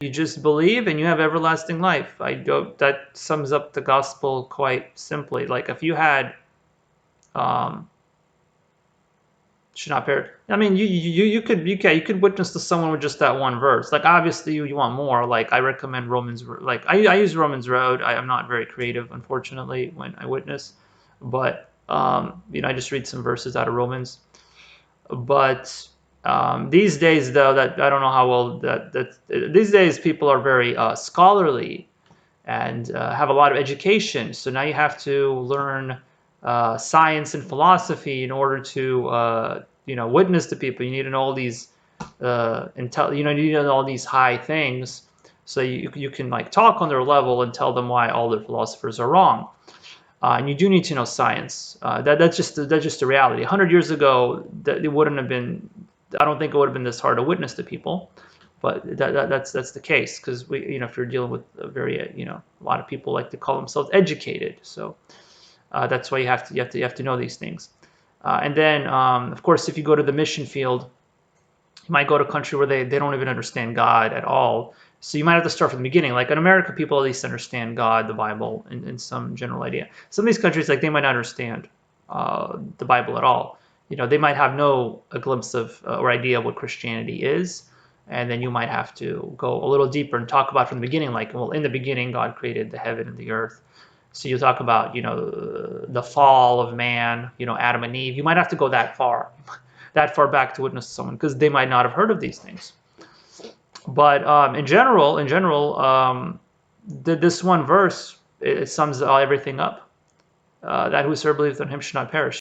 You just believe and you have everlasting life. That sums up the gospel quite simply. Like if you had um, should not perish. I mean, you could witness to someone with just that one verse. Like obviously you want more. Like I recommend Romans. Like I use Romans Road. I'm not very creative, unfortunately, when I witness, but I just read some verses out of Romans. But these days, though, that I don't know how well that these days people are very scholarly and have a lot of education. So now you have to learn science and philosophy in order to witness to people. You need to know all these you need to know all these high things, so you can like talk on their level and tell them why all the philosophers are wrong. And you do need to know science. That's just a reality. 100 years ago, that it wouldn't have been. I don't think it would have been this hard to witness to people, but that's the case because if you're dealing with a very a lot of people like to call themselves educated, so that's why you have to know these things. And then of course, if you go to the mission field, you might go to a country where they don't even understand God at all. So you might have to start from the beginning. Like in America, people at least understand God, the Bible, in some general idea. Some of these countries, like they might not understand the Bible at all. They might have a glimpse of or idea of what Christianity is, and then you might have to go a little deeper and talk about from the beginning. Like, well, in the beginning, God created the heaven and the earth. So you talk about the fall of man, Adam and Eve. You might have to go that far back to witness to someone because they might not have heard of these things. But this one verse, it sums everything up. That whosoever believeth on him should not perish.